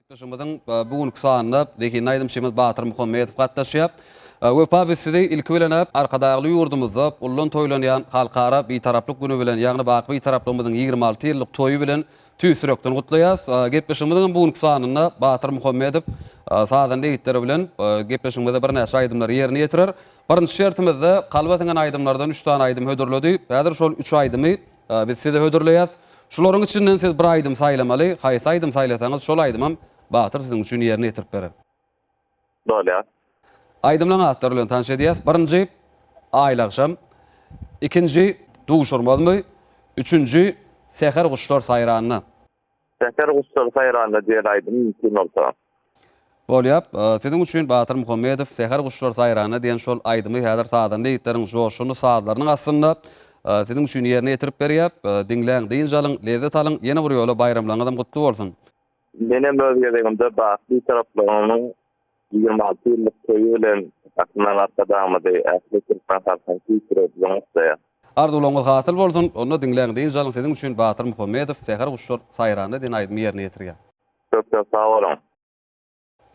Gepleşimizin bugünkü saatynda Dekini Aydym Şemet Batyr Muhammedow gatnaşýar. Wepa biz sizi ilki bilen arkadaşly ýurdumyzda ullun toýlanýan halkara bitaraplyk güni bilen, ýagny bak bitaraplygymyzyň 26 ýyllyk toýu bilen tüýsürekden gutlaýas. Gepleşimizin bugünkü saatynda Batyr Muhammedow saatyn deýitleri bilen gepleşimizde bir näçe aýdymlar ýerine ýetirer. Birinji şertimizde kalbatyňan aýdymlardan 3 tane aýdym hödürledi. Häzir şol 3 aýdymy biz size hödürleýäs. Şolaryň içinden siz bir aýdym saýlamaly, haýsy aýdym saýlasaňyz şol aýdymam Batyr siziň üçin ýerine ýetirip berer. Dolýar. Aýdymlaryň atları bilen tanış edýäs. Birinji aýly akşam, ikinji duşurmalymy, üçünji Seher Guşlar saýranyna. Seher Guşlar saýranyna diýen aýdym mümkin bolsa. Bolýar. Siziň üçin Batyr Muhammedow Seher Guşlar saýranyna diýen şol aýdymy häzir saatdan deýitleriň joşuny saatlarynyň aslynda siziň üçin ýerine ýetirip berýär. Diňläň, diňjalyň, lezzet alyň, ýene bir ýola bayramlaryňyzam gutly bolsun. Benim özgeligimde bakly taraplarının 26 ýyllyk toýu bilen aklyma arkadamydy, äsli Türkmen halkyny tüýsürekden Arzuwlaryňyz hasyl bolsun. Onda diňläň, diňjalyň siziň üçin Batyr Muhammedow Seher Guşlar saýranyna diýen aýdymy ýerine ýetirýär. Çok sağ olun.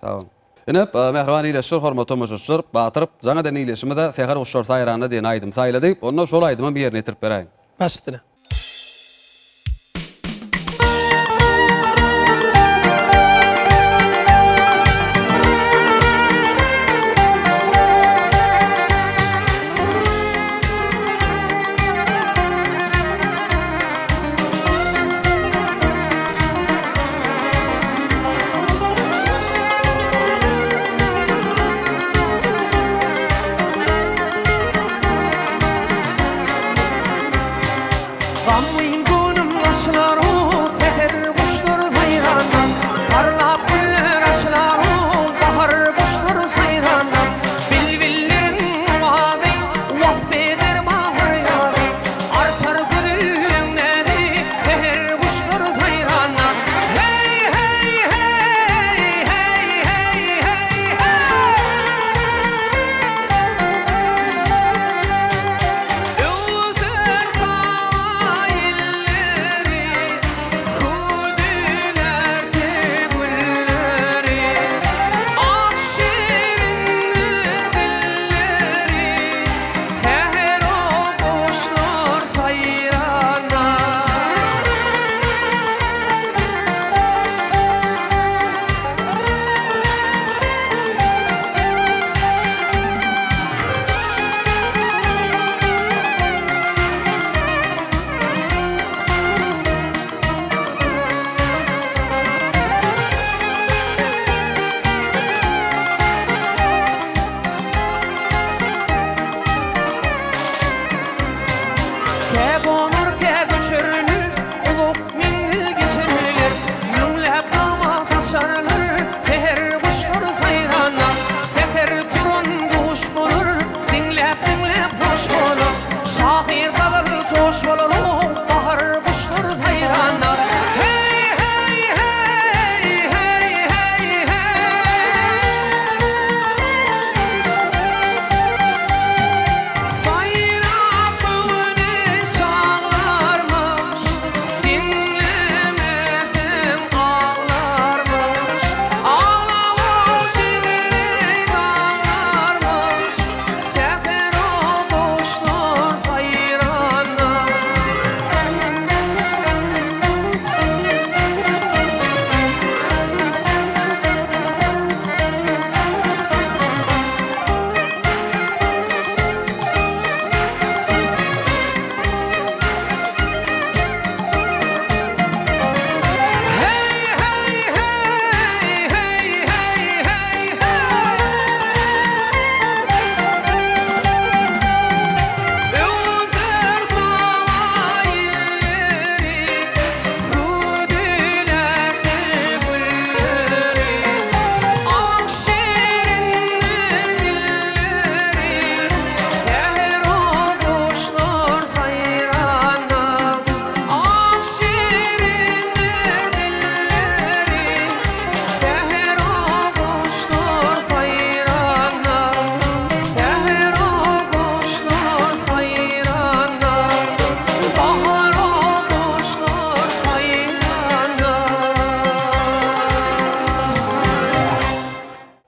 Sağ olun. Enep mehriban iýleşir, hormatly müşahir, Batyr jaňadan iýleşimde Seher Guşlar saýranyna diýen aýdym saýlady. Onda şol aýdymy bir ýerine ýetirip beräýin. Başladyk.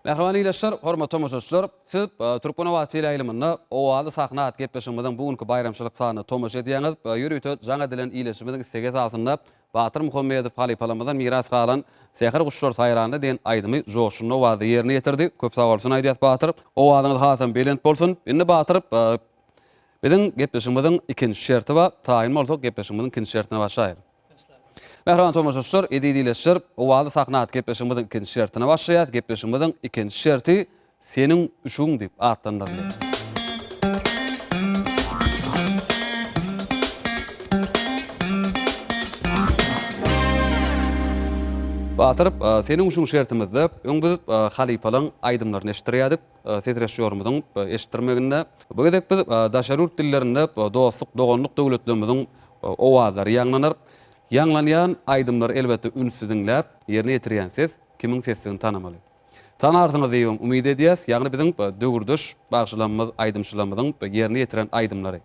Mehriban iýleşler, hormat tomoşaçylar, siz Türkmen Wasyl aýlymynda owazy sahnat gepleşigimizden bugünkü bayramçylyk sahny tomoş edýäňiz. Ýürüýte jaňa dilen iýleşigimiziň istegi esasynda Batyr Muhammedow Halypalamyzdan miras galan Sähir Guşlar saýranda diýen aýdymy joşuny owazy ýerine ýetirdi. Köp sag bolsun aýdýas Batyr. Owazyňyz hasam belent bolsun. Indi Batyr biziň gepleşigimiziň ikinji şerti we taýyn bolsa gepleşigimiziň ikinji şertine başlaýar. Mehriban tomoşaçylar, edýdileşler, owazy sahnat gepleşigimiziň ikinji şertine başlaýar. Gepleşigimiziň ikinji şerti seniň uşuň diýip atlandyrylar. Batyr, seniň uşuň şertimizde öň biz Halypalyň aýdymlaryny eşitdirýärdik. Ses režissýorumyzyň eşitdirmeginde bu gedek biz daşarurt dillerinde dostluk, doganlyk döwletlerimiziň owazlary ýanglanar. Ýanglanýan aýdymlar elbetde ünsüz dinläp, ýerine ýetirýän ses kimiň sesini tanamaly. Tanarsyňyz diýip umyt edýäs, ýagny biziň döwürdeş bagşylanmaz aýdymçylarymyzyň ýerine ýetiren aýdymlary.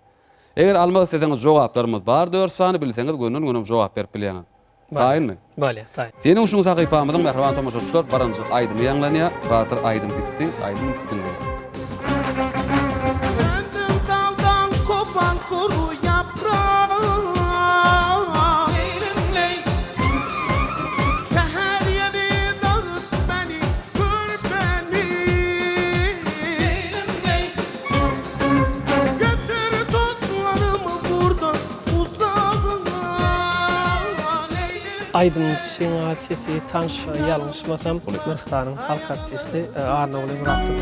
Eger almak istediňiz jogaplarymyz bar, 4 sany bilseňiz gönnün jogap berip bilýäňiz. Taýynmy? Bolýar, taýyn. Seniň uşuň sahypamyzyň mehriban tomoşaçylar barynjy aýdymy ýanglanýar, Batyr aýdym bitdi, aýdym üstünde. Döndüm daldan kopan kuru yaprağı Şehir yeri dağıt beni, kır beni Götür dostlarımı buradan uzağına Aýdymçyň sesi tanış ýalňyşmasam Türkmenistanyň halk artisti Arnawly Muratdyň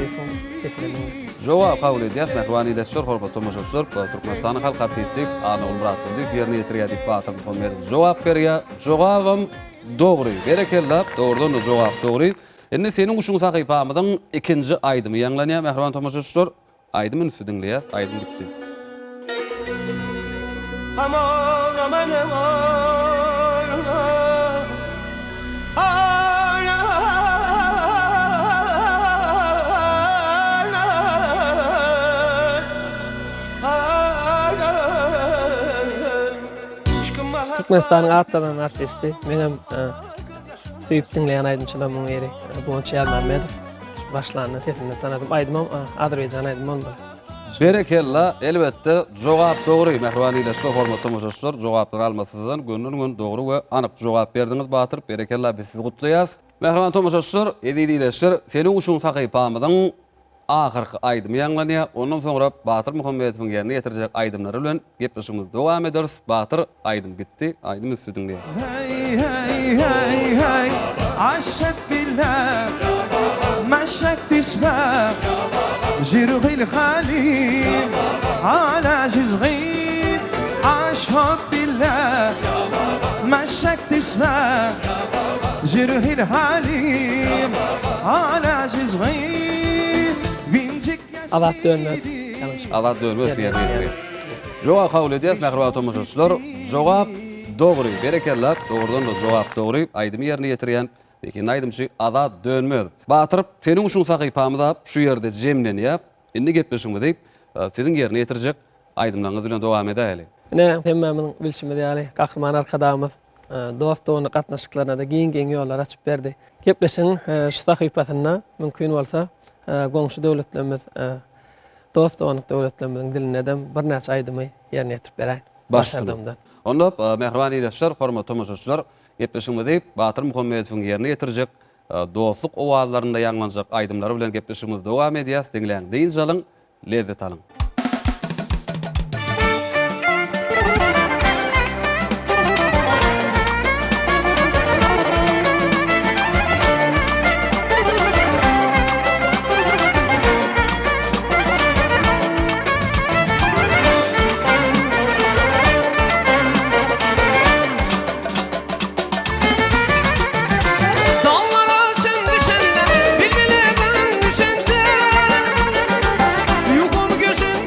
sesini. Jogap kabul edýär, mehriban iýleşler, hormat tomoşaçylar, Türkmenistanyň halk artisti Arnawly Muratdyň ýerine ýetirýärdik Batyr Muhammedow. Jogap berýär, jogabym dogry. Berekella, dogrudan da jogap dogry. Endi seniň uşuň sahypamyzyň ikinji aýdymy ýanglanýar, mehriban tomoşaçylar. Aýdymyň üstünde, aýdym bitdi. Aman aman aman Türkmenistanyň atlanan artisti, meňem süýüp dinleýän aýdymçylarymyň biri Gonçal Mammedow. Başlanyny sesinden tanadym. Aýdymam Azerbaýjan aýdym bolmaly. Berekella, elbetde jogap dogry. Mehriban iýleşler, hormat tomoşaçylar, jogaplar almasyzdan gönnün dogry we anyk jogap berdiňiz Batyr. Berekella, biz sizi gutlaýas. Mehriban tomoşaçylar, edýdileşler, seniň uşuň sahypamyzyň ahyrky aýdymy ýanglanýar. Ondan soňra Batyr Muhammedowyň ýerine ýetirjek aýdymlary bilen gepleşigimiz dowam ederiz. Batyr, aýdym gitdi, aýdym üstünde. Hey hey hey hey عشت بالله مشت تسبح جرغي الخليل على جزغين عشت بالله مشت تسبح جرغي الخليل على جزغين بنجك Azat dönmez. Ýalňyş. Azat dönmez ýerine ýetirýär. Jogap kabul edýäs, mehriban tomoşaçylar. Jogap dogry. Berekella, dogrudan da jogap dogry. Aýdymy ýerine ýetirýän lekin aýdymçy Azat dönmez. Batyr, seniň uşuň sahypamyda şu ýerde jemlenýär. Indi gepleşigimiz siziň ýerine ýetirjek aýdymlaryňyz bilen dowam edäýeli. Ne hemmemiň bilşimde ýaly gahrman arkadamyz dostluğunu gatnaşyklaryna da giň ýollar açyp berdi. Gepleşiň şu sahypasyna mümkin bolsa goňşy döwletlerimiz dostluğunu döwletlerimiziň dilineden bir näçe aýdymy ýerine ýetirip beräýin. Başardymda. Onda mehriban iýleşler, hormat tomoşaçylar, gepleşigimiz Batyr Muhammedowyň ýerine ýetirjek dostluk owazlarynda ýanglanjak aýdymlary bilen gepleşigimiz dowam edýär. Diňleň, diň jalyň, lezzet alyň. Dağlara sen düşende, bilbilerin düşende Yuhum gözüm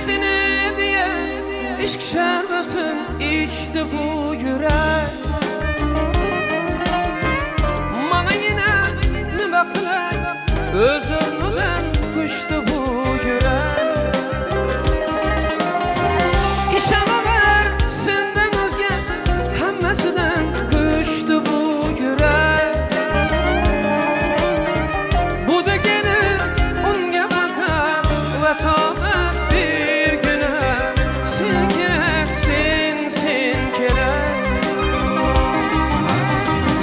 seni diye işk şerbetin içti bu yürek. Mana yine nime kılay özürlüden kuştu bu yürek. İşeme ver senden özge hemmesinden kuştu bu yürek. Bu da gelir unge bakar ve tabi bir güne sen gerek sen gerek.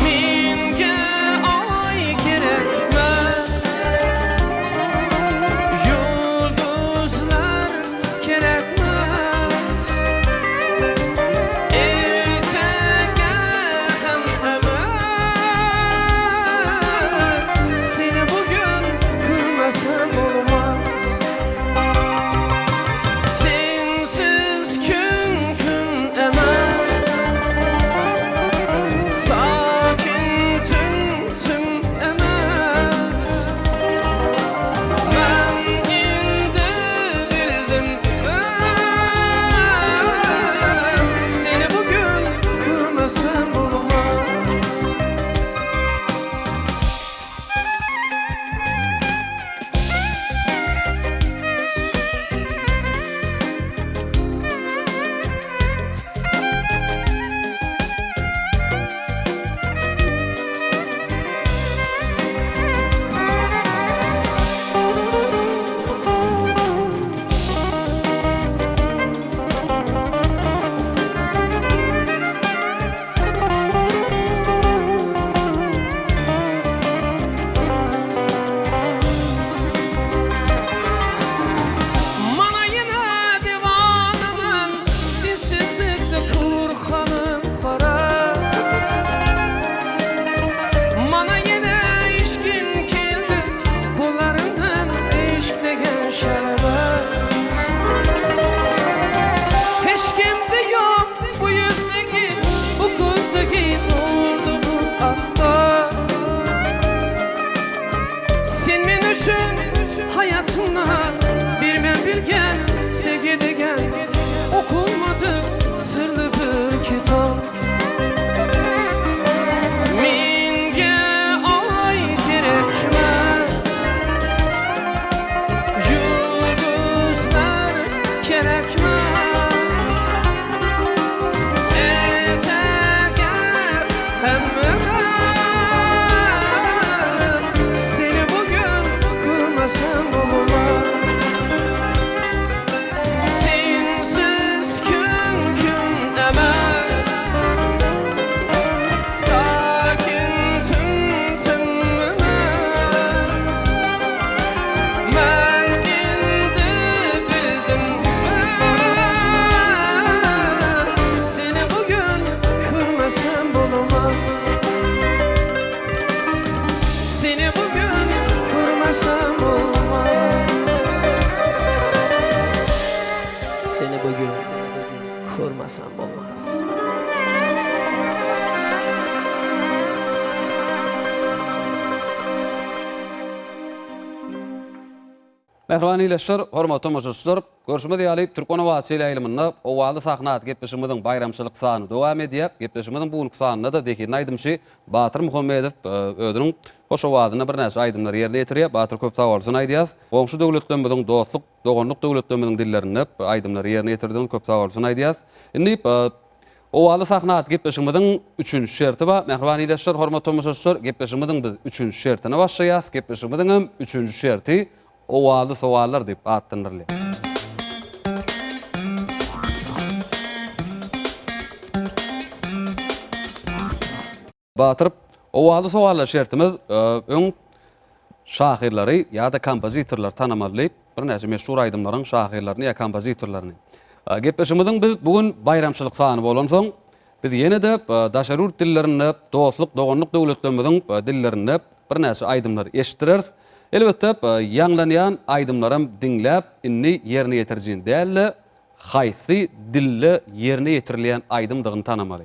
Minge ay gerekmez, yıldızlar gerekmez. Ertege hem emez, seni bugün kırmasam olmaz. Sensiz gün emez, sakin tüm emez. Ben indi bildim seni bugün kırmasam olmaz. Mana yine divanımın sensizlikte kurhanım kara. Mana yine işkin keldi kullarından eşk degen şerbet. Hiç kimde yok bu yüzdeki bu gözdeki nurdu bu akta. Sen men üçün hayatımda bir men bilgen sevgi degen okunmadı sırlı bir kitap. Minge ay gerekmez, yıldızlar gerekmez. Ertege hem emez, seni bugün kırmasam olmaz. Sensiz gün emez, sakin tüm emez. Ben indi bildim seni bugün kırmasam olmaz. Seni bugün kırmasam olmaz. Seni bugün kırmasam olmaz. Mehriban ileşler, hormatly mujyslar, görüşme diýaly Türkmen Owasy ýaýlymynda owaly sahnat gepleşigimiziň bayramçylyk sany dowam edýär. Gepleşigimiziň bu sanyna da Deki Naýdymçy Batyr Muhammedow özüniň hoş owadyna bir näçe aýdymlar ýerine ýetirýär. Batyr köp sag bolsun aýdýas. Goňşy döwletlerimiziň dostluk, doganlyk döwletlerimiziň dillerini aýdymlar ýerine ýetirdiň köp sag bolsun aýdýas. Indi owaly sahnat gepleşigimiziň 3-nji şerti bar. Mehriban ileşler, hormatly mujyslar, gepleşigimiziň biz 3-nji şertine başlaýas. Gepleşigimiziň hem 3-nji şerti owaly sowallar diýip atdyrlar. Batyr, owaly sowallar şertimiz öň şahirleri ýa-da kompozitorlar tanamaly bir näçe meşhur aýdymlaryň şahirlerini ýa kompozitorlaryny. Gepleşigimiziň biz bugün bayramçylyk sany bolan soň biz ýene-de daşarur dillerini, dostluk, doganlyk döwletlerimiziň dillerini bir näçe aýdymlar eşitdireriz. Elbette ýanglanýan aýdymlarym dinläp inni ýerine ýetirjin däl, haýsy dille ýerine ýetirilýän aýdymdygyny tanamaly.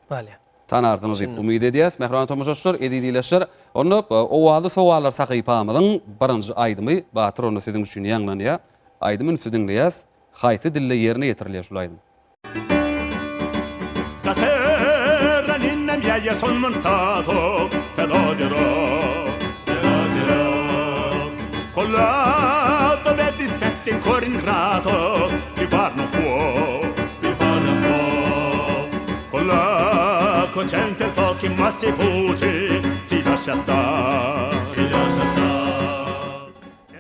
Bale. Tanardınız diýip umyt edýäs. Mehriban tomoşaçlar, edýdileşler. Onu owaly sowallar sakypamyzyň birinji aýdymy Batyr onu siziň üçin ýanglanýar. Aýdymyny siz dinleýäs. haýsy dille ýerine ýetirilýär şol aýdym. La serra ninnem jag son montato te lo dirò collato per dispetti ancora ingrato chi farno può colla cocente il fuoco ma si fugi ti lascia sta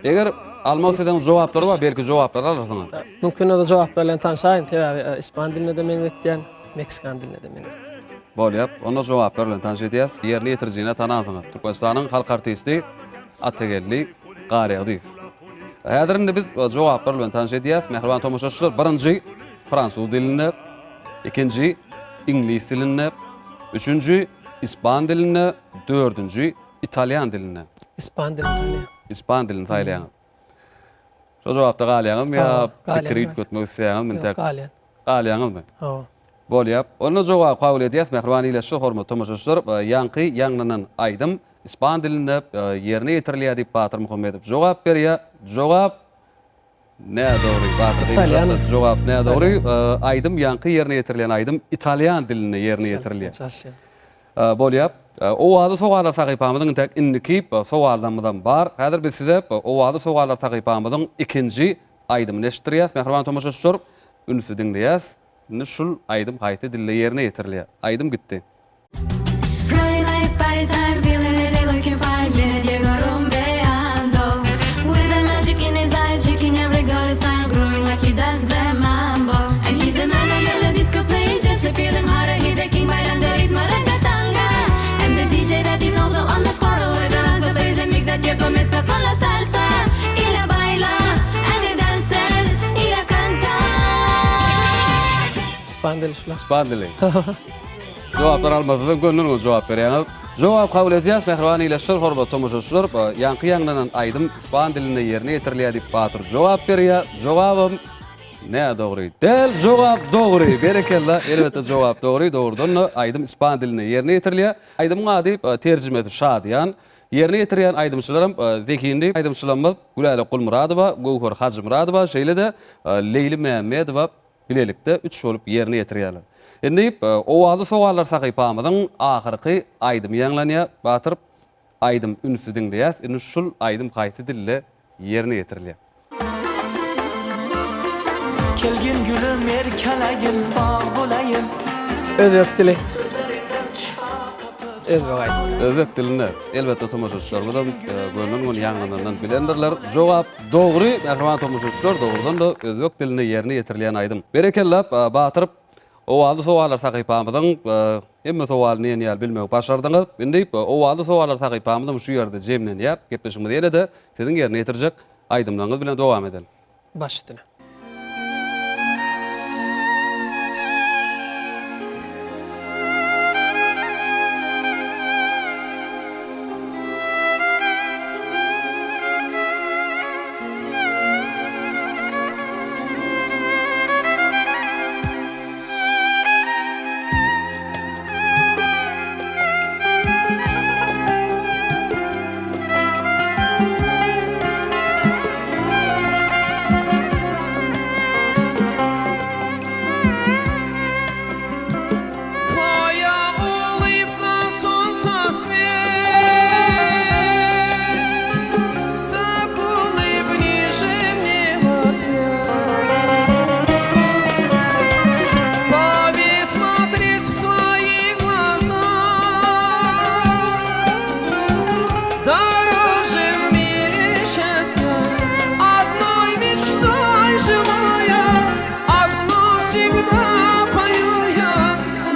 Eger almak istediğiniz jogaplary bar, belki jogaplar alarsınız. Mümkin o da jogaplar bilen tanışayın. Tebe ispan diline de meňzetdiň, Meksikan diline de meňzetdiň. Bolýar, onda jogaplar bilen tanış edýäs. Ýerine ýetirjine tananyňyz. Türkmenistanyň halk artisti Atagelli Garyagdyň. Häzir indi biz jogaplar bilen tanış edýäs. Mehriban tomoşaçylar, birinji fransuz dilinde, ikinji ingliz dilinde, üçüncü ispan dilinde, dördüncü italyan dilinde. İspan diline. İspan dilini taýlaýan. Şo jogapda galýaňyz ýa galýan, pikir galýan. götmek isleýäňiz men tek. Galyan. Galýaňyzmy? Ha. Bolýar. Onu jogap kabul edýäs. Mehriban ýa hormat tomoşaçylar, ýanky ýanglanan aýdym ispan dilinde ýerine ýetirilýär diýip Batyr Muhammedow jogap berýär. Jogap ne dogry? Batyr İtalyan. diýip jogap ne dogry? Aýdym ýanky ýerine ýetirilýän aýdym italyan diline ýerine ýetirilýär. Çarşy. Bolýar. O wagty sogalar sahypamyzyň tek indiki sogalardan bar. Häzir biz size o wagty sogalar sahypamyzyň ikinji aýdymy neşdirýäs. Mehriban tomoşaçylar, ünsü diňleýäs. Indi şul aýdym haýsy dille ýerine ýetirilýär. Aýdym gitdi. Friday night's party time, feeling it, looking fine, minute llegó rumbeando. With the magic in his eyes, shaking every girl sign, growing like he does the mambo. And he's the man on the disco playing, gently feeling harder, he the king bailando ritmo ragatanga. And the DJ that he knows all on the spot, always around to play the mix that Diego mezcla con la salsa. Y la baila, and he dances, y la canta. İspan dili şula. İspan dili. Jogaplar almasadan gönlüňiz jogap berýäňiz. Jogap kabul edýäs. Mehriban ýa hormat tomoşaçylar, ýanky ýanglanan aýdym ispan diline ýerine ýetirilýär diýip Batyr jogap berýär. Jogabym ne dogry? Del jogap dogry. Berekella, elbetde jogap dogry. Dogrudan aýdym ispan diline ýerine ýetirilýär. Aýdymyň ady terjime edip Şadyan. Ýerine ýetirýän aýdymçylarym Zekindi aýdymçylarymyz Güläli Gulmuradowa, Gowhar Hajymuradowa, şeýle-de Leyli Mämmedowa bilelikde 3 bolup ýerine ýetirýärler. Endi o wagty sogalar sahypamyzyň ahyrky aýdym ýanglanýar. Batyr aýdym ünsü diňleýäs. Endi şul aýdym haýsy dille ýerine ýetirilýär. Kelgin gülüm erkelegin bağ bulayım. Özbek dili. Özbek aýdym. Özbek diline elbetde tomoşaçylardan gönlüň ýanglanandan bilendirler. Jogap dogry, mehriban tomoşaçylar dogrudan da özbek diline ýerine ýetirilýän aýdym. Berekella, Batyr o wagty sogalar sahypamyzyň hemme sogalyny ýa bilmek başardyňyz. Endi o wagty sogalar sahypamyzyň şu ýerde jemlenýär. Gepleşigimiz ýerde siziň ýerine ýetirjek aýdymlaryňyz bilen dowam edelim. Baş üstüne. Твоя улыбка, солнца свет. Так улыбнись же мне в ответ. Повесь смотреть в твои глаза. Дороже в мире счастья. Одной мечтой живая, одно всегда пою я.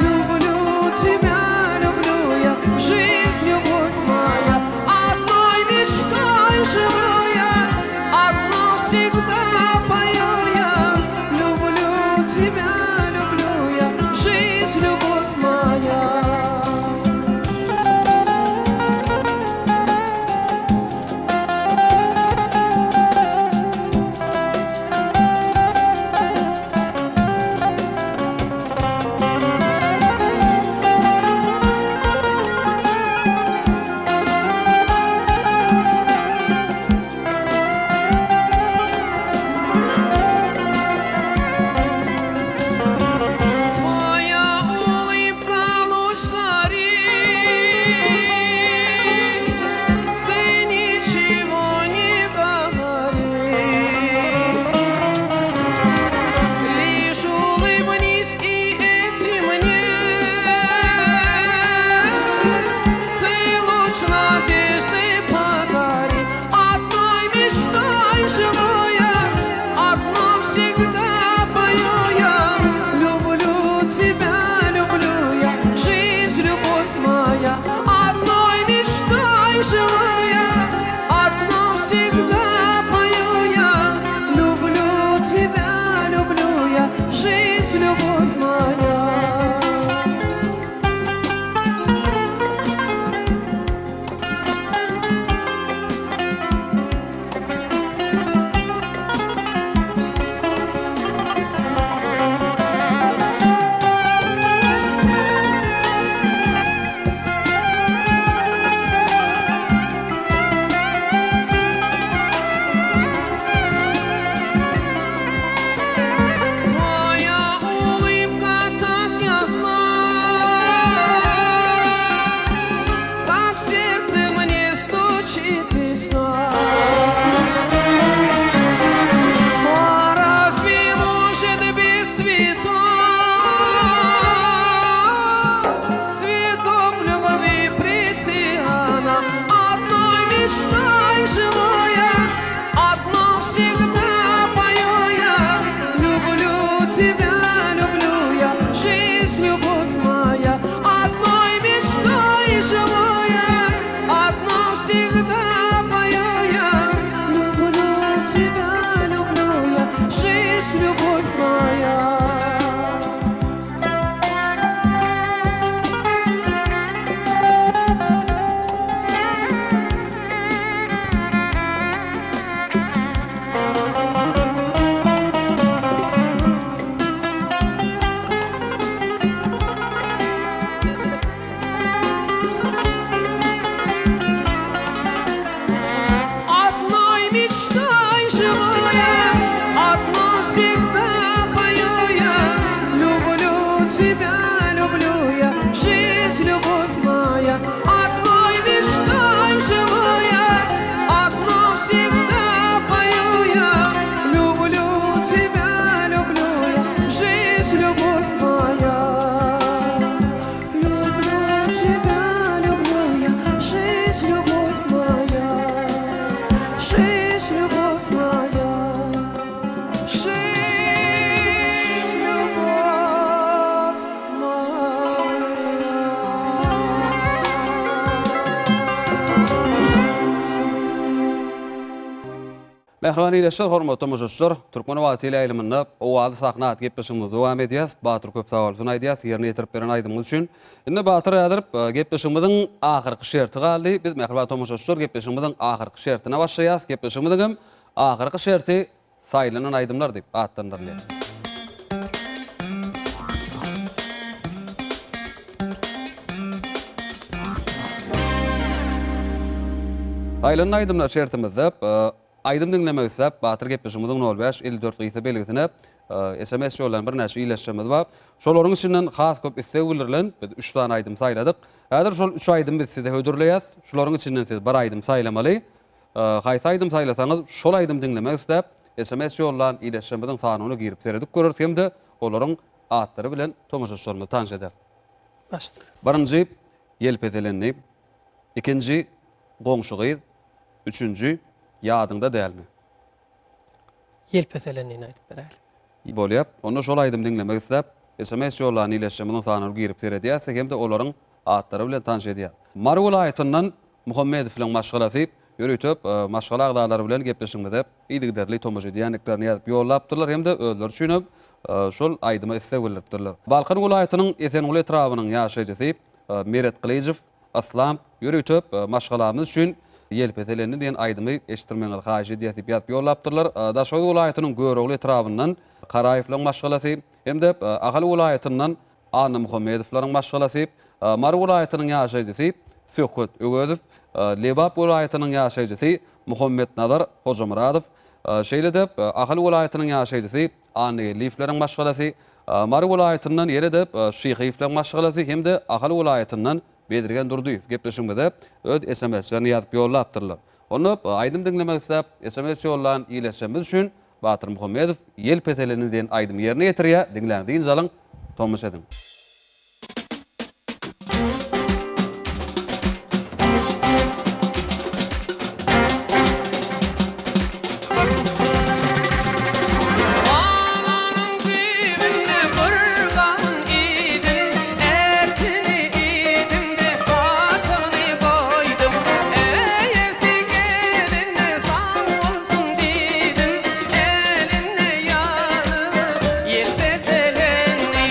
Люблю тебя, люблю я, жизнь, любовь моя. Одной мечтой живу я, одно всегда пою я. Люблю тебя, люблю я, жизнь, любовь моя. весна. А разве может без цветов, цветов любви прийти она? Одной мечтой живу я, одно всегда пою я. Люблю тебя, люблю я, жизнь, любовь моя. Одной мечтой живу я, одно всегда пою я. Люблю тебя, люблю я, жизнь, любовь моя. Одной мечтой живу я, одно всегда пою я. Люблю тебя, люблю я, жизнь, любовь моя. Одной мечтой живу я, одно всегда пою я. Люблю тебя, люблю я, жизнь, любовь моя. Люблю тебя, люблю я, жизнь, любовь моя. Жизнь, любовь моя, жизнь, любовь моя. Mehrbany ýeşler, hormatly mujyslar, Türkmen wagtyla ýylmynda owazy sahnat gepleşigimiz dowam edýär. Batyr Köpsawalsyny aýdýas, ýerine ýetirip beren aýdymyz üçin. Indi Batyr ýadyryp gepleşigimiziň ahyrky şerti galdy. Biz mehriban mujyslar gepleşigimiziň ahyrky şertine başlaýas. Gepleşigimiziň ahyrky şerti saýlanan aýdymlar diýip atlandyrylar. Aýlanan aýdymlar şertimizde aýdym dinlemek isläp Batyr gepleşigimiziň 05 54 gyýsy belgisine SMS ýollan bir näçe iletişimiz bar. Şolaryň içinden has köp istek bildirlen biz 3 tane aýdym saýladyk. Häzir şol 3 aýdym biz size hödürleýäs. Şolaryň içinden siz bir aýdym saýlamaly. Haýsy aýdym saýlasaňyz şol aýdym dinlemek isläp SMS ýollan iletişimiziň sanyny girip seredik görürüz hemde olaryň atlary bilen tomoşaşlarymyz tanış eder. Başla. Birinji Yelpezelenni, ikinji Goňşugyz, üçünji ýadyňda dälmi? Yelpeselenini aýdyp bereli. Bolýar. Onda şol aýdym dinlemek isläp SMS ýollan iletişimiziň sanyny girip seredýäs hemde olaryň atlary bilen tanış edýär. Mary welaýatyndan Muhammedowyň maşgalasy ýürütip maşgala agdalary bilen gepleşigimizde iýdigderli tomoş edýänliklerini ýazyp ýollapdyrlar hemde özleri düşünüp şol aýdyma istek bildiripdirler. Balkan welaýatynyň Esenguly etrabynyň ýaşaýjysy Meret Qilijew Aslam ýürütip maşgalamyz üçin Yelpezelenni diýen aýdymy eşitdirmeňizi haýyş edýäs diýip ýazyp ýollapdyrlar. Daşoý welaýatynyň Göreğli etrabyndan Karaýewlaryň maşgalasy hemde Agaly welaýatyndan Anna Muhammedowlaryň maşgalasy, Mary welaýatynyň ýaşaýjysy Söhbet Ögözow, Lebap welaýatynyň ýaşaýjysy Muhammed Nazar Hojamuradow, şeýle-de Agaly welaýatynyň ýaşaýjysy Anna Elifleriň maşgalasy, Mary welaýatyndan ýere-de Şyhyflaryň maşgalasy hemde Agaly welaýatyndan Bedirgen Durduýew gepleşigimizde öz SMS-lerini ýazyp ýollapdyrlar. Onu aýdym dinlemek isläp SMS ýollan iletişimiz üçin Batyr Muhammedow Yelpezelenni diýen aýdym ýerine ýetirýär. Dinläňdiň zalyň tomuş edin. Ananın dibine vurgan idim, etini idim de başını koydum. Eyesi gelinle sağ olsun dedim, elinle yanıp Yelpezelenni.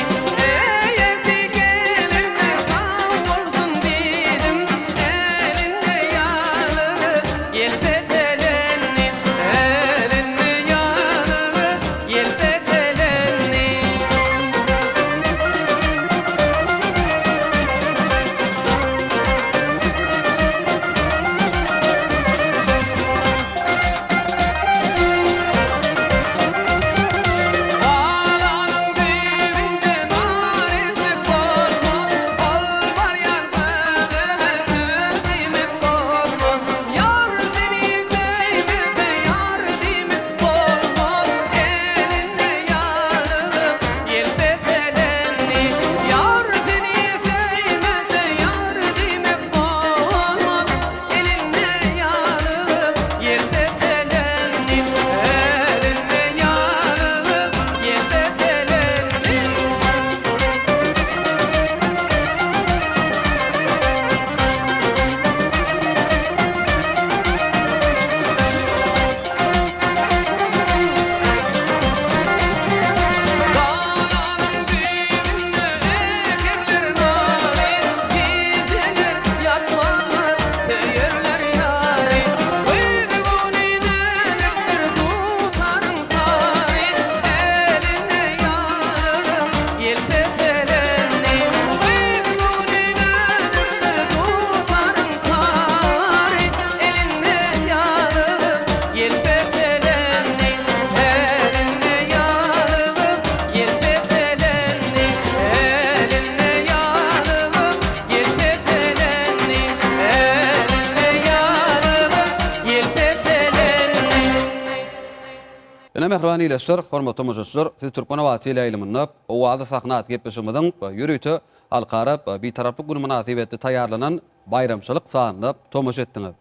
Ene mehriban ileşler, hormatly mujyslar, siz Türkmen Awaty ile ýylymyny o wada sahnat gepleşimiziň ýürüýte halkara bir taraply gün münasibetli taýýarlanan bayramçylyk sanyny tomuş etdiňiz.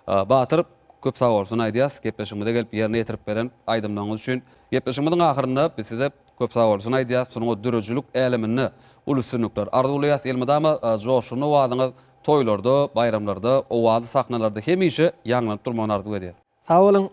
Batyr köp sag bolsun aýdýas, gepleşimide gelip ýerine ýetirip beren aýdymlaryňyz üçin. Gepleşimiziň ahyrynda biz size köp sag bolsun aýdýas, şonuň dürüjlük älemini ulussunluklar arzulayas elmedama joşuny wadyňyz toýlarda, bayramlarda, o wada sahnalarda hemişe ýanglanyp durmagyny arzu edýär. Sağ olun,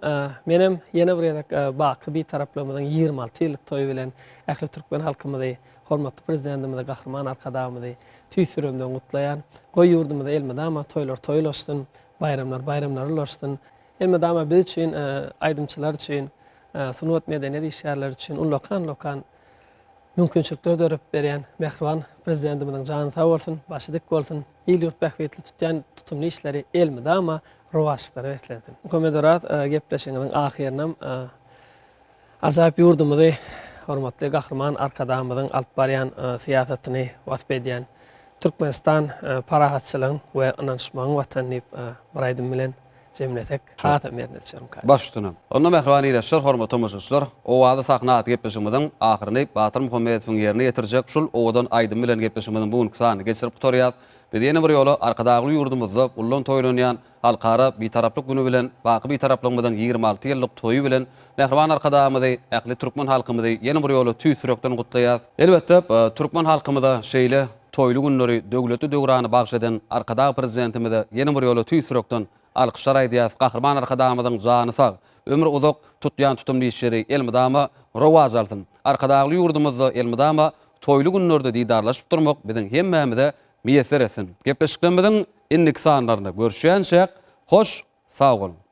menem yeni bir yedek bakı bir taraflığımızın 26 yıllık toyu bilen Ähli Türkmen halkımızı, hormatly prezidentimizi, Gahryman arkadamızı tüýsürümden gutlayan, goý ýurdumyzda elmedama toylar toýlaşsyn, bayramlar ulaşsyn. Elmedama biz üçin, aýdymçylar üçin, sunuwat medeniýet işgärleri üçin lokan mümkinçilikler dörüp berýän mehriban prezidentimizin jany sag bolsun, başy dik bolsun, ýyl ýurt bähwetli tutýan tutumly işleri elmedama rowaçlary etledin. Komedorat gepleşiňiziň ahyrynam azap ýurdumyzy hormatly Gahryman arkadamyzyň alyp barýan siýasatyny wasp edýän Türkmenistan parahatçylygyň we ynançmagyň watanyny bir aýdym bilen jemletek hata mernetçerim ka. Baştynam. Onda mehriban ileşler, hormatly mujyslar, o wada sahnat gepleşimiziň ahyryny Batyr Muhammedowyň ýerine ýetirjek şol owadan aýdym bilen gepleşimiziň bugünkü sanyny geçirip tutarýar. Biz ýene bir ýola arkadagy ýurdumyzda ullan toýlanýan halkara bir taraplyk güni bilen, baky bir taraplygymyzyň 26 ýyllyk toýu bilen mehriban arkadamyzy, ähli türkmen halkymyzy ýene bir ýola tüýsürekden gutlaýas. Elbetde türkmen halkymyza şeýle toýlu günleri döwleti döwrany bagşadan arkadagy prezidentimize ýene bir ýola tüýsürekden alkyşlar aýdýas. Gahryman arkadamyzyň jany sag, ömür uzak tutýan tutumly işleri elmedama rowaj alsyn. Arkadagy ýurdumyzda elmedama toýlu günlerde didarlaşyp durmak biziň hemmemize miýesser etsin. Gepleşiklerimiziň innik sanlaryna görüşýänçe hoş, sag bolun.